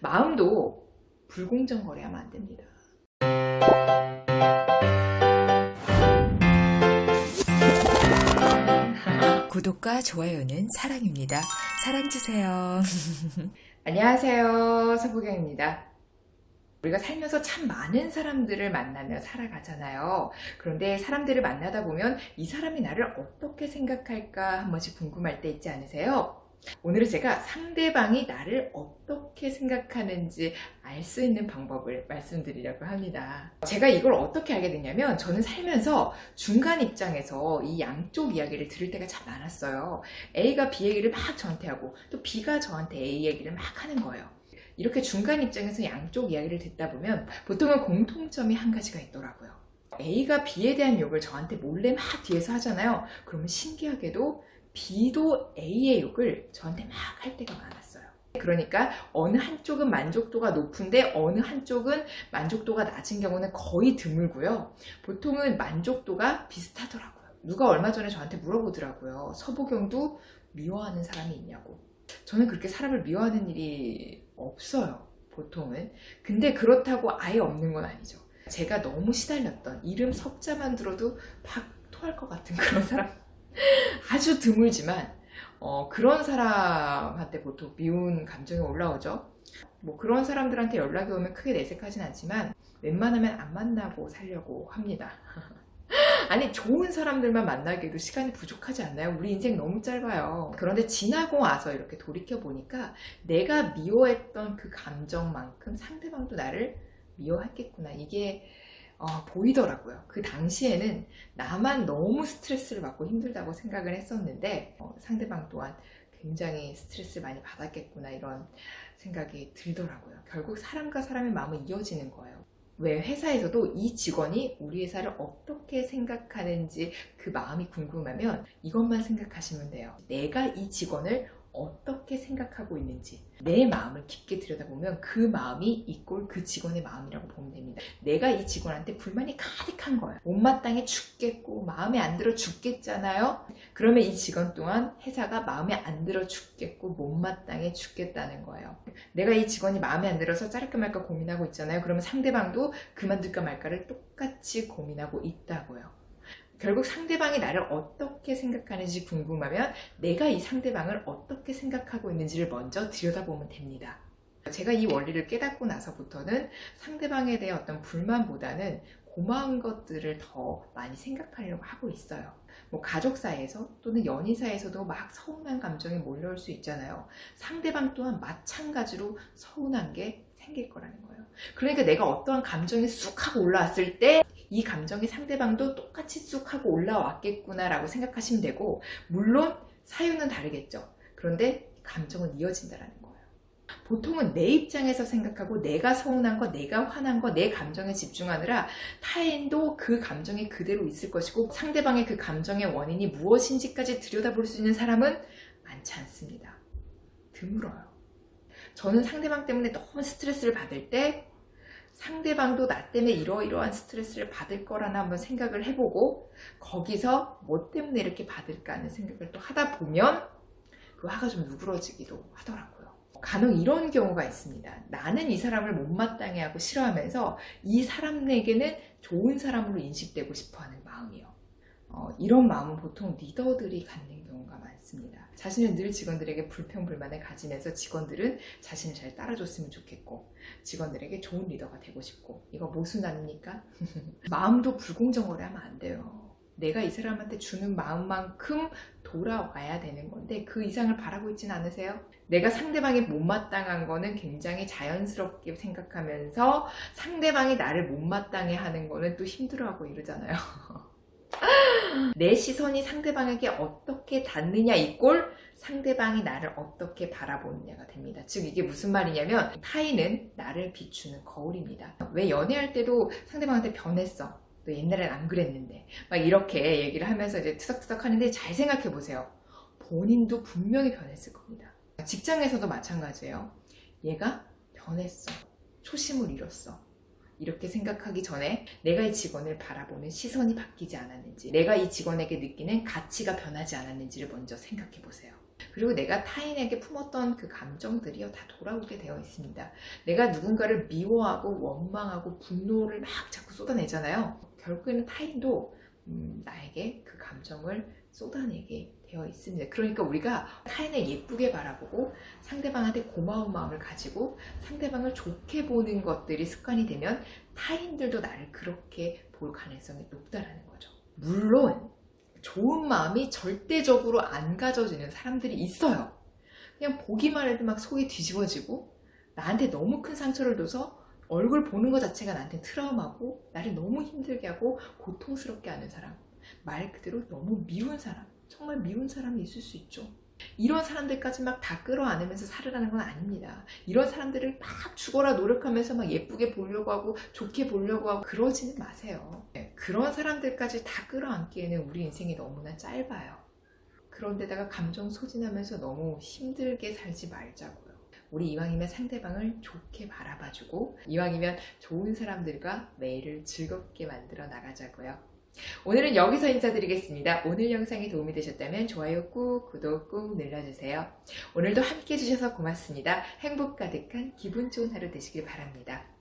마음도 불공정거래하면 안 됩니다. 구독과 좋아요는 사랑입니다. 사랑 주세요. 안녕하세요, 서부경입니다. 우리가 살면서 참 많은 사람들을 만나며 살아가잖아요. 그런데 사람들을 만나다 보면 이 사람이 나를 어떻게 생각할까 한 번씩 궁금할 때 있지 않으세요? 오늘은 제가 상대방이 나를 어떻게 생각하는지 알 수 있는 방법을 말씀드리려고 합니다. 제가 이걸 어떻게 알게 됐냐면, 저는 살면서 중간 입장에서 이 양쪽 이야기를 들을 때가 참 많았어요. A가 B 얘기를 막 저한테 하고, 또 B가 저한테 A 얘기를 막 하는 거예요. 이렇게 중간 입장에서 양쪽 이야기를 듣다 보면 보통은 공통점이 한 가지가 있더라고요. A가 B에 대한 욕을 저한테 몰래 막 뒤에서 하잖아요. 그러면 신기하게도 B도 A의 욕을 저한테 막 할 때가 많았어요. 그러니까 어느 한쪽은 만족도가 높은데 어느 한쪽은 만족도가 낮은 경우는 거의 드물고요. 보통은 만족도가 비슷하더라고요. 누가 얼마 전에 저한테 물어보더라고요. 서보경도 미워하는 사람이 있냐고. 저는 그렇게 사람을 미워하는 일이 없어요, 보통은. 근데 그렇다고 아예 없는 건 아니죠. 제가 너무 시달렸던, 이름 석자만 들어도 팍 토할 것 같은 그런 사람 아주 드물지만 그런 사람한테 보통 미운 감정이 올라오죠. 뭐 그런 사람들한테 연락이 오면 크게 내색하진 않지만 웬만하면 안 만나고 살려고 합니다. 아니, 좋은 사람들만 만나기에도 시간이 부족하지 않나요? 우리 인생 너무 짧아요. 그런데 지나고 와서 이렇게 돌이켜보니까 내가 미워했던 그 감정만큼 상대방도 나를 미워했겠구나, 이게 보이더라고요. 그 당시에는 나만 너무 스트레스를 받고 힘들다고 생각을 했었는데 상대방 또한 굉장히 스트레스를 많이 받았겠구나, 이런 생각이 들더라고요. 결국 사람과 사람의 마음은 이어지는 거예요. 왜 회사에서도 이 직원이 우리 회사를 어떻게 생각하는지 그 마음이 궁금하면 이것만 생각하시면 돼요. 내가 이 직원을 어떻게 생각하고 있는지, 내 마음을 깊게 들여다보면 그 마음이 이꼴 그 직원의 마음이라고 보면 됩니다. 내가 이 직원한테 불만이 가득한 거예요. 못마땅해 죽겠고 마음에 안 들어 죽겠잖아요. 그러면 이 직원 또한 회사가 마음에 안 들어 죽겠고 못마땅해 죽겠다는 거예요. 내가 이 직원이 마음에 안 들어서 자를까 말까 고민하고 있잖아요. 그러면 상대방도 그만둘까 말까를 똑같이 고민하고 있다고요. 결국 상대방이 나를 어떻게 생각하는지 궁금하면 내가 이 상대방을 어떻게 생각하고 있는지를 먼저 들여다보면 됩니다. 제가 이 원리를 깨닫고 나서부터는 상대방에 대한 어떤 불만보다는 고마운 것들을 더 많이 생각하려고 하고 있어요. 뭐 가족 사이에서 또는 연인 사이에서도 막 서운한 감정이 몰려올 수 있잖아요. 상대방 또한 마찬가지로 서운한 게 생길 거라는 거예요. 그러니까 내가 어떠한 감정이 쑥 하고 올라왔을 때 이 감정이 상대방도 똑같이 쑥 하고 올라왔겠구나 라고 생각하시면 되고, 물론 사유는 다르겠죠. 그런데 감정은 이어진다는 거예요. 보통은 내 입장에서 생각하고 내가 서운한 거, 내가 화난 거, 내 감정에 집중하느라 타인도 그 감정이 그대로 있을 것이고 상대방의 그 감정의 원인이 무엇인지까지 들여다볼 수 있는 사람은 많지 않습니다. 드물어요. 저는 상대방 때문에 너무 스트레스를 받을 때 상대방도 나 때문에 이러이러한 스트레스를 받을 거라나 한번 생각을 해보고 거기서 뭐 때문에 이렇게 받을까 하는 생각을 또 하다 보면 그 화가 좀 누그러지기도 하더라고요. 간혹 이런 경우가 있습니다. 나는 이 사람을 못마땅해 하고 싫어하면서 이 사람에게는 좋은 사람으로 인식되고 싶어하는 마음이요. 이런 마음은 보통 리더들이 갖는 경우가 많습니다. 자신은 늘 직원들에게 불평불만을 가지면서 직원들은 자신을 잘 따라줬으면 좋겠고 직원들에게 좋은 리더가 되고 싶고, 이거 모순 아닙니까? 마음도 불공정거래하면 안 돼요. 내가 이 사람한테 주는 마음만큼 돌아와야 되는 건데 그 이상을 바라고 있진 않으세요? 내가 상대방이 못마땅한 거는 굉장히 자연스럽게 생각하면서 상대방이 나를 못마땅해 하는 거는 또 힘들어하고 이러잖아요. 내 시선이 상대방에게 어떻게 닿느냐 이꼴 상대방이 나를 어떻게 바라보느냐가 됩니다. 즉 이게 무슨 말이냐면 타인은 나를 비추는 거울입니다. 왜 연애할 때도 상대방한테 변했어, 너 옛날엔 안 그랬는데 막 이렇게 얘기를 하면서 이제 투닥투닥 하는데, 잘 생각해 보세요. 본인도 분명히 변했을 겁니다. 직장에서도 마찬가지예요. 얘가 변했어, 초심을 잃었어, 이렇게 생각하기 전에 내가 이 직원을 바라보는 시선이 바뀌지 않았는지, 내가 이 직원에게 느끼는 가치가 변하지 않았는지를 먼저 생각해 보세요. 그리고 내가 타인에게 품었던 그 감정들이요, 다 돌아오게 되어 있습니다. 내가 누군가를 미워하고 원망하고 분노를 막 자꾸 쏟아내잖아요. 결국에는 타인도 나에게 그 감정을 쏟아내게 되어 있습니다. 그러니까 우리가 타인을 예쁘게 바라보고 상대방한테 고마운 마음을 가지고 상대방을 좋게 보는 것들이 습관이 되면 타인들도 나를 그렇게 볼 가능성이 높다라는 거죠. 물론 좋은 마음이 절대적으로 안 가져지는 사람들이 있어요. 그냥 보기만 해도 막 속이 뒤집어지고 나한테 너무 큰 상처를 줘서 얼굴 보는 것 자체가 나한테 트라우마고 나를 너무 힘들게 하고 고통스럽게 하는 사람, 말 그대로 너무 미운 사람, 정말 미운 사람이 있을 수 있죠. 이런 사람들까지 막 다 끌어안으면서 살으라는 건 아닙니다. 이런 사람들을 막 죽어라 노력하면서 막 예쁘게 보려고 하고 좋게 보려고 하고 그러지는 마세요. 그런 사람들까지 다 끌어안기에는 우리 인생이 너무나 짧아요. 그런데다가 감정 소진하면서 너무 힘들게 살지 말자고요. 우리 이왕이면 상대방을 좋게 바라봐주고 이왕이면 좋은 사람들과 매일을 즐겁게 만들어 나가자고요. 오늘은 여기서 인사드리겠습니다. 오늘 영상이 도움이 되셨다면 좋아요 꾹, 구독 꾹 눌러주세요. 오늘도 함께 해주셔서 고맙습니다. 행복 가득한 기분 좋은 하루 되시길 바랍니다.